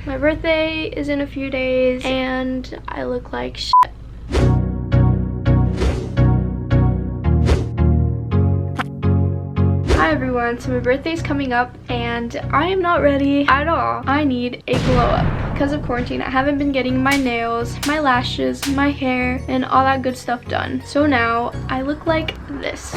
My birthday is in a few days and I look like shit. Hi everyone, so my birthday's coming up and I am not ready at all. I need a glow up. Because of quarantine, I haven't been getting my nails, my lashes, my hair, and all that good stuff done. So now I look like this.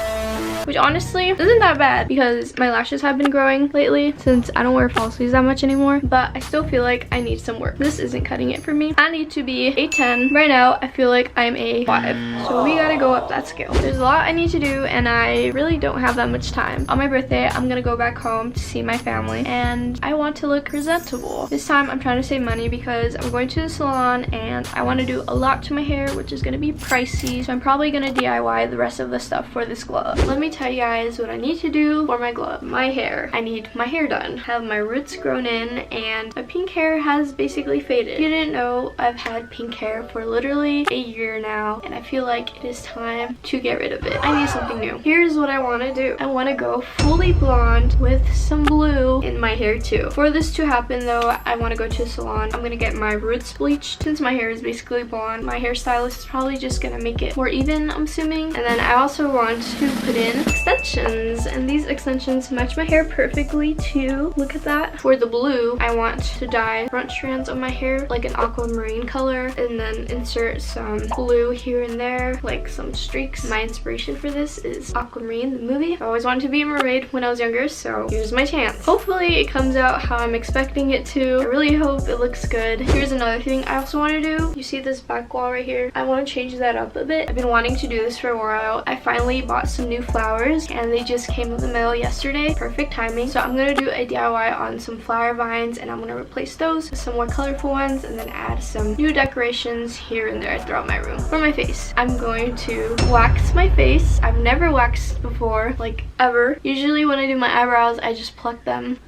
Which honestly isn't that bad because my lashes have been growing lately since I don't wear false sleeves that much anymore. But I still feel like I need some work. This isn't cutting it for me. I need to be a 10. Right now, I feel like I'm a 5. So we gotta go up that scale. There's a lot I need to do and I really don't have that much time. On my birthday, I'm gonna go back home to see my family and I want to look presentable. This time, I'm trying to save money because I'm going to the salon and I want to do a lot to my hair, which is gonna be pricey. So I'm probably gonna DIY the rest of the stuff for this glow up. Let me tell you guys what I need to do for my glow up. My hair. I need my hair done. I have my roots grown in and my pink hair has basically faded. If you didn't know, I've had pink hair for literally a year now and I feel like it is time to get rid of it. I need something new. Here's what I want to do. I want to go fully blonde with some blue in my hair too. For this to happen though, I want to go to a salon. I'm gonna get my roots bleached. Since my hair is basically blonde, my hairstylist is probably just gonna make it more even, I'm assuming. And then I also want to put in extensions, and these extensions match my hair perfectly too. Look at that. For the blue, I want to dye front strands of my hair like an aquamarine color and then insert some blue here and there, like some streaks. My inspiration for this is Aquamarine, the movie. I always wanted to be a mermaid when I was younger, so here's my chance. Hopefully it comes out how I'm expecting it to. I really hope it looks good. Here's another thing I also want to do. You see this back wall right here? I want to change that up a bit. I've been wanting to do this for a while. I finally bought some new flowers and they just came in the mail yesterday. Perfect timing. So I'm gonna do a DIY on some flower vines and I'm gonna replace those with some more colorful ones and then add some new decorations here and there throughout my room. For my face, I'm going to wax my face. I've never waxed before, like ever. Usually when I do my eyebrows, I just pluck them.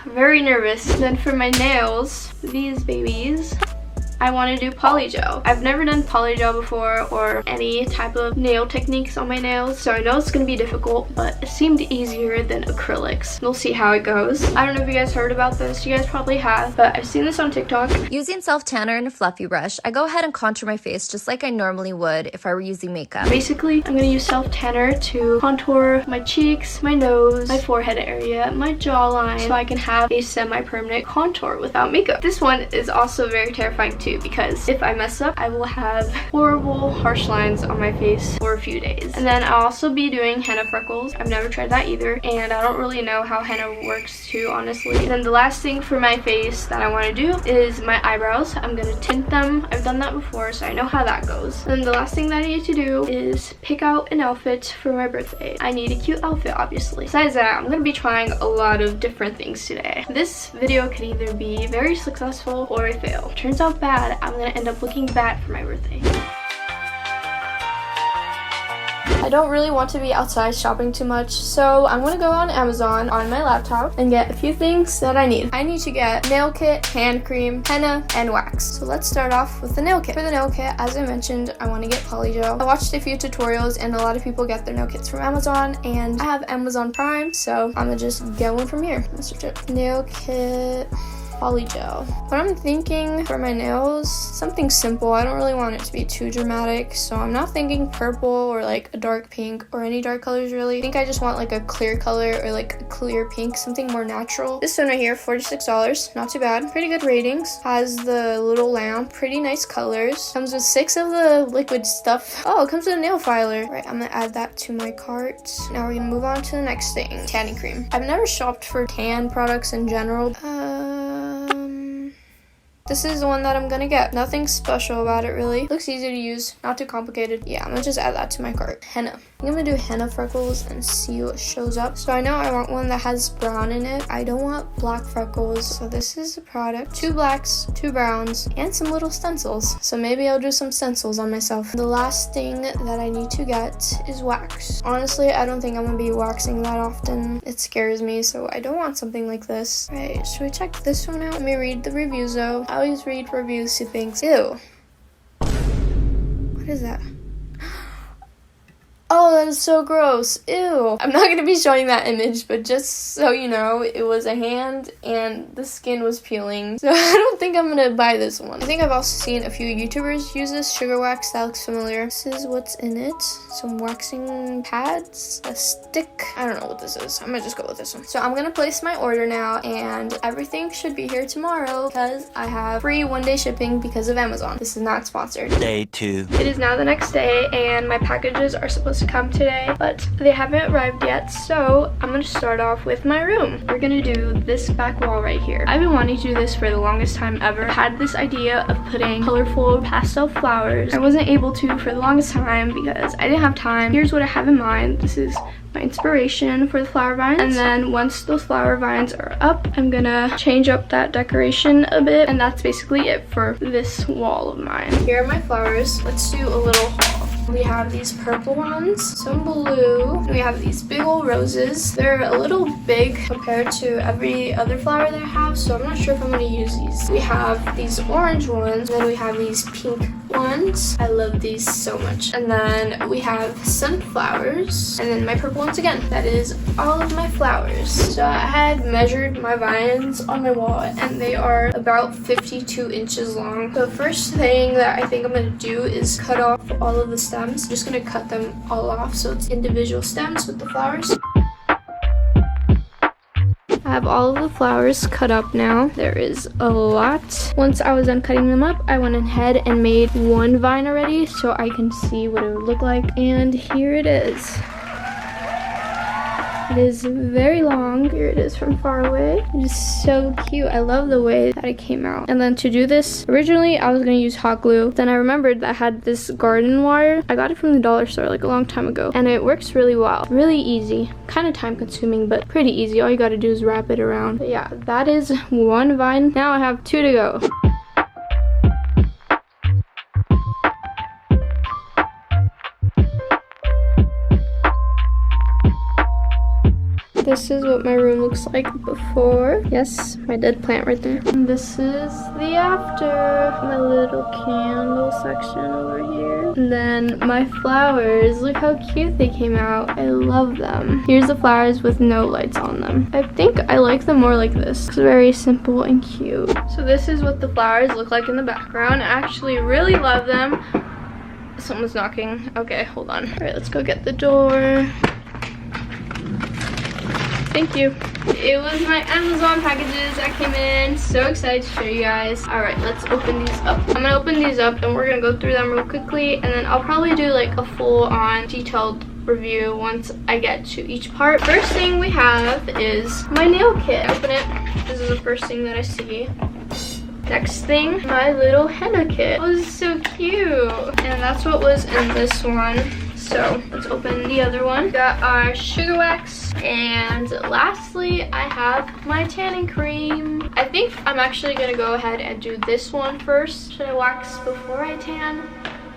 Very nervous. Then for my nails, these babies, I want to do Polygel. I've never done Polygel before or any type of nail techniques on my nails, so I know it's going to be difficult, but it seemed easier than acrylics. We'll see how it goes. I don't know if you guys heard about this. You guys probably have, but I've seen this on TikTok. Using self-tanner and a fluffy brush, I go ahead and contour my face just like I normally would if I were using makeup. Basically, I'm going to use self-tanner to contour my cheeks, my nose, my forehead area, my jawline, so I can have a semi-permanent contour without makeup. This one is also very terrifying too, because if I mess up, I will have horrible harsh lines on my face for a few days. And then I'll also be doing henna freckles. I've never tried that either, and I don't really know how henna works too, honestly. And then the last thing for my face that I want to do is my eyebrows. I'm gonna tint them. I've done that before, so I know how that goes. And the last thing that I need to do is pick out an outfit for my birthday. I need a cute outfit, obviously. Besides that, I'm gonna be trying a lot of different things today. This video could either be very successful or a fail. Turns out bad, I'm gonna end up looking bad for my birthday. I don't really want to be outside shopping too much, so I'm gonna go on Amazon on my laptop and get a few things that I need. I need to get nail kit, hand cream, henna, and wax. So let's start off with the nail kit. For the nail kit, as I mentioned, I want to get Polygel. I watched a few tutorials and a lot of people get their nail kits from Amazon, and I have Amazon Prime, so I'm gonna just get one from here. Let's search it. Nail kit. Polygel. What I'm thinking for my nails, something simple. I don't really want it to be too dramatic, so I'm not thinking purple or like a dark pink or any dark colors really. I think I just want like a clear color or like a clear pink, something more natural. This one right here, $46, not too bad. Pretty good ratings. Has the little lamp, pretty nice colors. Comes with 6 of the liquid stuff. Oh, it comes with a nail filer. Right, I'm gonna add that to my cart. Now we're gonna move on to the next thing, tanning cream. I've never shopped for tan products in general. This is the one that I'm gonna get. Nothing special about it really. Looks easy to use, not too complicated. Yeah, I'm gonna just add that to my cart. Henna. I'm gonna do henna freckles and see what shows up. So I know I want one that has brown in it. I don't want black freckles. So this is the product. 2 blacks, 2 browns, and some little stencils. So maybe I'll do some stencils on myself. The last thing that I need to get is wax. Honestly, I don't think I'm gonna be waxing that often. It scares me, so I don't want something like this. Right, should we check this one out? Let me read the reviews though. I always read reviews to things. Ew. What is that? Oh, that is so gross. Ew. I'm not going to be showing that image, but just so you know, it was a hand and the skin was peeling. So I don't think I'm going to buy this one. I think I've also seen a few YouTubers use this sugar wax. That looks familiar. This is what's in it. Some waxing pads, a stick. I don't know what this is. I'm going to just go with this one. So I'm going to place my order now, and everything should be here tomorrow because I have free one-day shipping because of Amazon. This is not sponsored. Day 2. It is now the next day, and my packages are supposed to come today, but they haven't arrived yet, so I'm gonna start off with my room. We're gonna do this back wall right here. I've been wanting to do this for the longest time ever. I had this idea of putting colorful pastel flowers. I wasn't able to for the longest time because I didn't have time. Here's what I have in mind. This is my inspiration for the flower vines, and then once those flower vines are up, I'm gonna change up that decoration a bit, and that's basically it for this wall of mine. Here are my flowers. Let's do a little haul. We have these purple ones, some blue, and we have these big old roses. They're a little big compared to every other flower that I have, so I'm not sure if I'm going to use these. We have these orange ones, and then we have these pink ones. I love these so much. And then we have sunflowers, and then my purple ones again. That is all of my flowers. So I had measured my vines on my wall, and they are about 52 inches long. The first thing that I think I'm going to do is cut off all of the stems. I'm just gonna cut them all off so it's individual stems with the flowers. I have all of the flowers cut up now. There is a lot. Once I was done cutting them up, I went ahead and made one vine already so I can see what it would look like. And here it is. It is very long. Here it is from far away. It is so cute. I love the way that it came out. And then to do this, originally I was going to use hot glue. Then I remembered that I had this garden wire. I got it from the dollar store like a long time ago. And it works really well. Really easy. Kind of time consuming, but pretty easy. All you got to do is wrap it around. But yeah, that is one vine. Now I have 2 to go. This is what my room looks like before. Yes, my dead plant right there. And this is the after. My little candle section over here. And then my flowers. Look how cute they came out. I love them. Here's the flowers with no lights on them. I think I like them more like this. It's very simple and cute. So this is what the flowers look like in the background. I actually really love them. Someone's knocking. Okay, hold on. All right, let's go get the door. Thank you. It was my Amazon packages that came in. So excited to show you guys. All right, let's open these up. I'm gonna open these up and we're gonna go through them real quickly, and then I'll probably do like a full-on detailed review once I get to each part. First thing we have is my nail kit. Open it. This is the first thing that I see. Next thing, my little henna kit. Oh, this is so cute. And that's what was in this one. So let's open the other one. We got our sugar wax, and lastly I have my tanning cream. I think I'm actually gonna go ahead and do this one first. Should I wax before I tan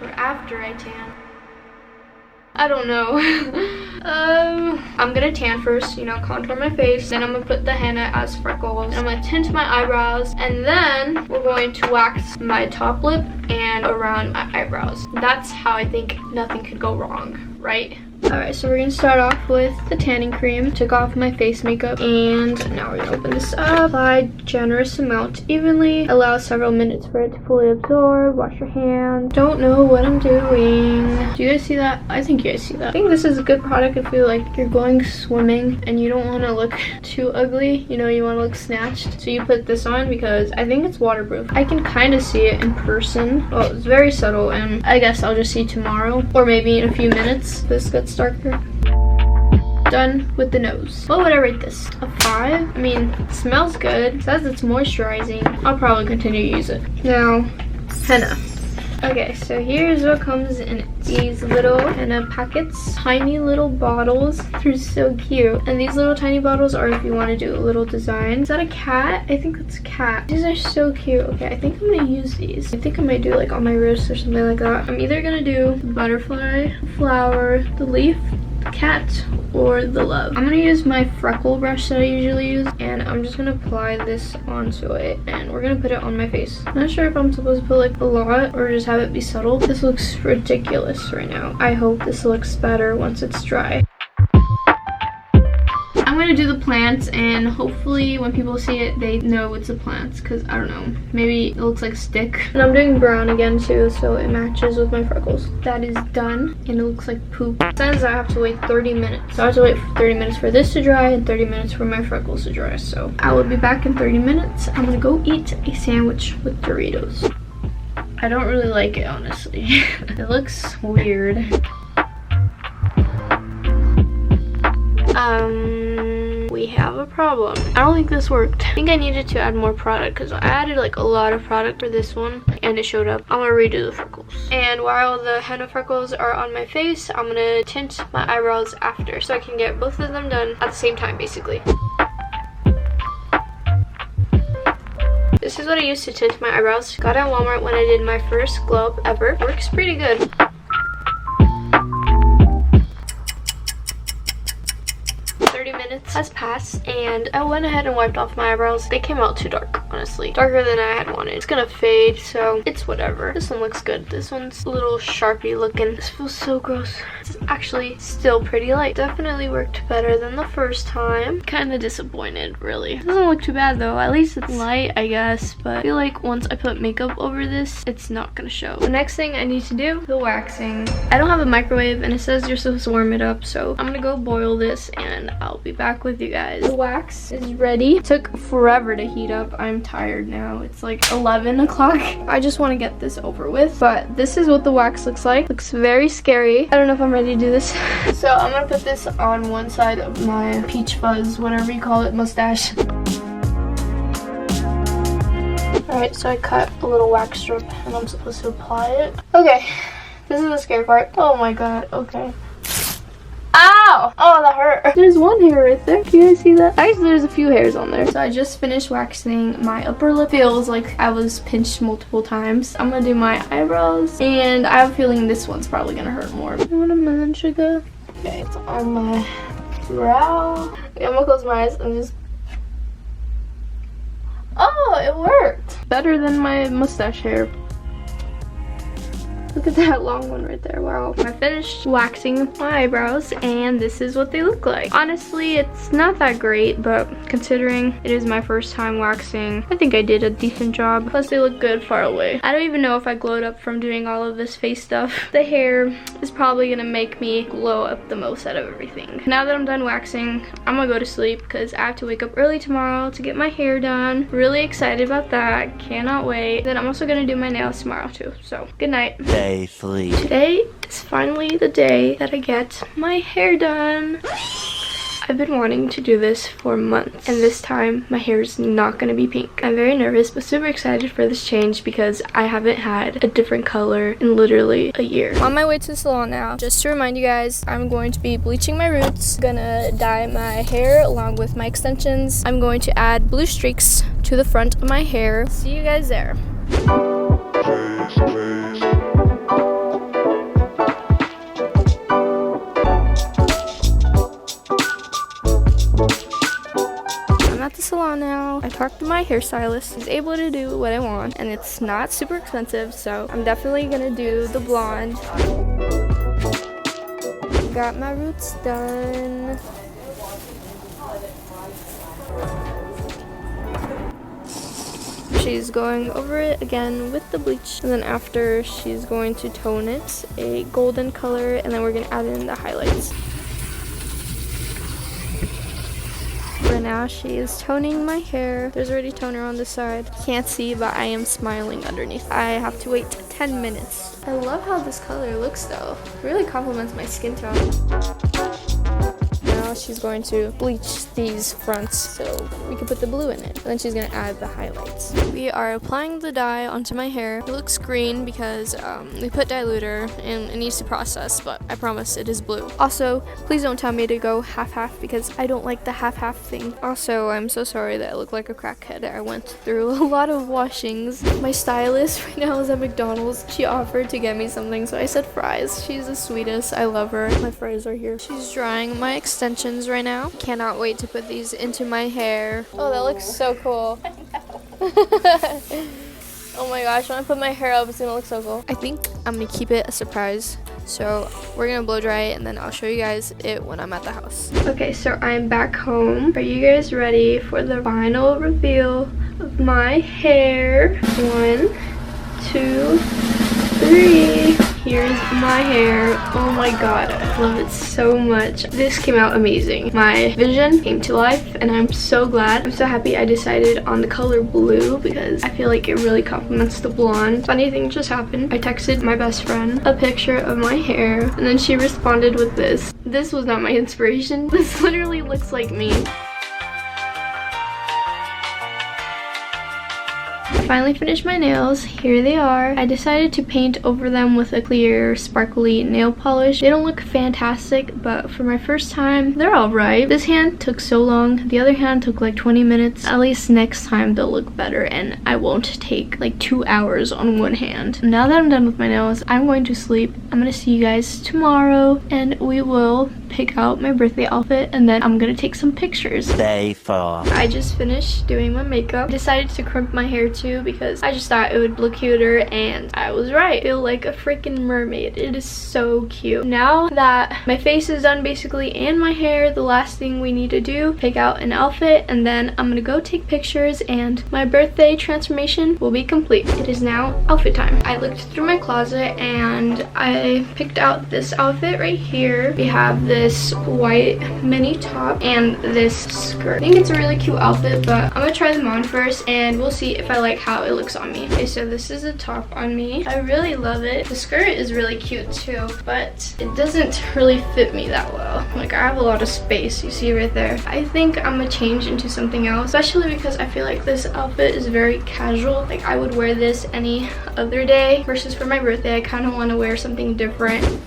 or after I tan? I don't know. I'm gonna tan first, you know, contour my face. Then I'm gonna put the henna as freckles. I'm gonna tint my eyebrows. And then we're going to wax my top lip and around my eyebrows. That's how I think nothing could go wrong, right? Alright, so we're gonna start off with the tanning cream. Took off my face makeup, and now we're gonna open this up. Apply generous amount evenly. Allow several minutes for it to fully absorb. Wash your hands. Don't know what I'm doing. Do you guys see that? I think you guys see that. I think this is a good product if you like you're going swimming and you don't want to look too ugly. You know, you want to look snatched. So you put this on because I think it's waterproof. I can kind of see it in person. Well, it's very subtle, and I guess I'll just see tomorrow or maybe in a few minutes. This gets darker. Done with the nose. What would I rate this? A 5? I mean, it smells good. It says it's moisturizing. I'll probably continue to use it. Now, henna. Okay, so here's what comes in it. These little henna packets, tiny little bottles. They're so cute. And these little tiny bottles are if you want to do a little design. Is that a cat? I think that's a cat. These are so cute. Okay, I think I'm gonna use these. I think I might do like on my wrist or something like that. I'm either gonna do the butterfly, flower, the leaf, cat or the love. I'm gonna use my freckle brush that I usually use, and I'm just gonna apply this onto it, and we're gonna put it on my face. I'm not sure if I'm supposed to put like a lot or just have it be subtle. This looks ridiculous right now. I hope this looks better once it's dry. I'm gonna do the plants, and hopefully when people see it they know it's the plants, because I don't know, maybe it looks like a stick. And I'm doing brown again too, so it matches with my freckles. That is done, and it looks like poop. It says I have to wait 30 minutes, so I have to wait for 30 minutes for this to dry and 30 minutes for my freckles to dry. So I will be back in 30 minutes. I'm gonna go eat a sandwich with Doritos. I don't really like it, honestly. It looks weird. We have a problem. I don't think this worked. I think I needed to add more product, because I added like a lot of product for this one and it showed up. I'm gonna redo the freckles. And while the henna freckles are on my face, I'm gonna tint my eyebrows after, so I can get both of them done at the same time, basically. This is what I used to tint my eyebrows. Got it at Walmart when I did my first glow up ever. Works pretty good. Minutes has passed, and I went ahead and wiped off my eyebrows. They came out too dark, honestly. Darker than I had wanted. It's gonna fade, so it's whatever. This one looks good. This one's a little Sharpie looking. This feels so gross. It's actually still pretty light. Definitely worked better than the first time. Kind of disappointed, really. It doesn't look too bad though. At least it's light, I guess, but I feel like once I put makeup over this, it's not gonna show. The next thing I need to do, the waxing. I don't have a microwave, and it says you're supposed to warm it up, so I'm gonna go boil this, and I'll be back with you guys. The wax is ready. It took forever to heat up. I'm tired now. It's like 11 o'clock. I just want to get this over with, but this is what the wax looks like. Looks very scary. I don't know if I'm ready to do this. So I'm gonna put this on one side of my peach fuzz, whatever you call it, mustache. Alright, so I cut a little wax strip and I'm supposed to apply it. Okay, this is the scary part. Oh my god, okay. Ow! Oh, that hurt. There's one hair right there. Can you guys see that? Actually, there's a few hairs on there. So I just finished waxing my upper lip. Feels like I was pinched multiple times. I'm gonna do my eyebrows, and I have a feeling this one's probably gonna hurt more. You want a melon sugar? Okay, it's on my brow. Okay, I'm gonna close my eyes and just... Oh, it worked! Better than my mustache hair. Look at that long one right there. Wow. I finished waxing my eyebrows, and this is what they look like. Honestly, it's not that great, but considering it is my first time waxing, I think I did a decent job. Plus, they look good far away. I don't even know if I glowed up from doing all of this face stuff. The hair is probably gonna make me glow up the most out of everything. Now that I'm done waxing, I'm gonna go to sleep because I have to wake up early tomorrow to get my hair done. Really excited about that. Cannot wait. Then I'm also gonna do my nails tomorrow too. So, good night. Day 3. Today is finally the day that I get my hair done. I've been wanting to do this for months, and this time my hair is not going to be pink. I'm very nervous but super excited for this change because I haven't had a different color in literally a year. On my way to the salon now. Just to remind you guys, I'm going to be bleaching my roots, gonna dye my hair along with my extensions. I'm going to add blue streaks to the front of my hair. See you guys there. At the salon now. I talked to my hairstylist. He's able to do what I want, and it's not super expensive, so I'm definitely gonna do the blonde. Got my roots done. She's going over it again with the bleach, and then after she's going to tone it a golden color, and then we're gonna add in the highlights. For now, she is toning my hair. There's already toner on this side. Can't see, but I am smiling underneath. I have to wait 10 minutes. I love how this color looks though. It really complements my skin tone. Now she's going to bleach these fronts. So we can put the blue in it. And then she's gonna add the highlights. We are applying the dye onto my hair. It looks green because we put diluter and it needs to process, but I promise it is blue. Also, please don't tell me to go half-half because I don't like the half-half thing. Also, I'm so sorry that I look like a crackhead. I went through a lot of washings. My stylist right now is at McDonald's. She offered to get me something, so I said fries. She's the sweetest. I love her. My fries are here. She's drying my extensions right now. Cannot wait to put these into my hair. Oh, that looks so cool. Oh my gosh, when I put my hair up, it's gonna look so cool. I think I'm gonna keep it a surprise. So we're gonna blow dry it and then I'll show you guys it when I'm at the house. Okay, so I'm back home. Are you guys ready for the final reveal of my hair? 1, 2, 3. Here's my hair. Oh my god, I love it so much. This came out amazing. My vision came to life and I'm so glad. I'm so happy I decided on the color blue because I feel like it really complements the blonde. Funny thing just happened. I texted my best friend a picture of my hair and then she responded with this. This was not my inspiration. This literally looks like me. Finally finished my nails. Here they are. I decided to paint over them with a clear sparkly nail polish. They don't look fantastic, but for my first time they're all right. This hand took so long. The other hand took like 20 minutes. At least next time they'll look better and I won't take like 2 hours on one hand. Now that I'm done with my nails, I'm going to sleep. I'm gonna see you guys tomorrow and we will pick out my birthday outfit and then I'm gonna take some pictures. Day 4. I just finished doing my makeup. Decided to crimp my hair too because I just thought it would look cuter and I was right. I feel like a freaking mermaid. It is so cute. Now that my face is done basically and my hair, the last thing we need to do, pick out an outfit and then I'm gonna go take pictures and my birthday transformation will be complete. It is now outfit time. I looked through my closet and I picked out this outfit right here. We have this white mini top and this skirt. I think it's a really cute outfit, but I'm gonna try them on first and we'll see if I like how it looks on me. Okay, so this is a top on me. I really love it. The skirt is really cute too, but it doesn't really fit me that well. Like I have a lot of space, you see right there. I think I'm gonna change into something else, especially because I feel like this outfit is very casual. Like I would wear this any other day versus for my birthday. I kind of want to wear something different.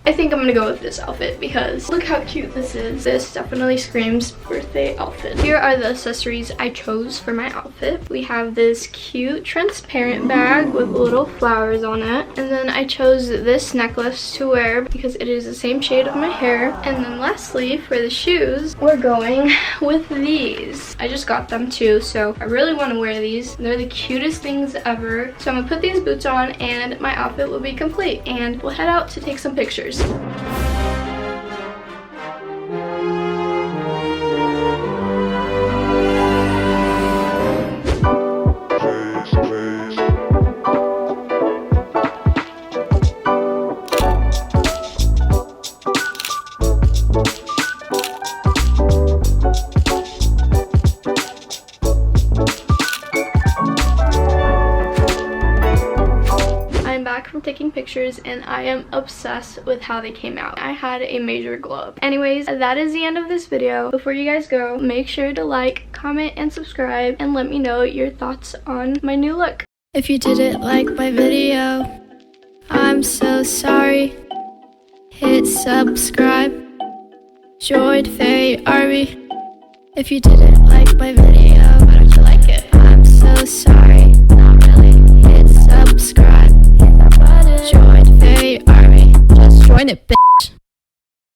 I think I'm gonna go with this outfit because look how cute this is. This definitely screams birthday outfit. Here are the accessories I chose for my outfit. We have this cute transparent bag with little flowers on it. And then I chose this necklace to wear because it is the same shade of my hair. And then lastly, for the shoes, we're going with these. I just got them too, so I really want to wear these. They're the cutest things ever. So I'm gonna put these boots on and my outfit will be complete. And we'll head out to take some pictures. From taking pictures and I am obsessed with how they came out. I had a major glow up. Anyways, that is the end of this video. Before you guys go, make sure to like, comment, and subscribe and let me know your thoughts on my new look. If you didn't like my video, I'm so sorry. Hit subscribe. Join Fairy Army. If you didn't like my video, why don't you like it? I'm so sorry.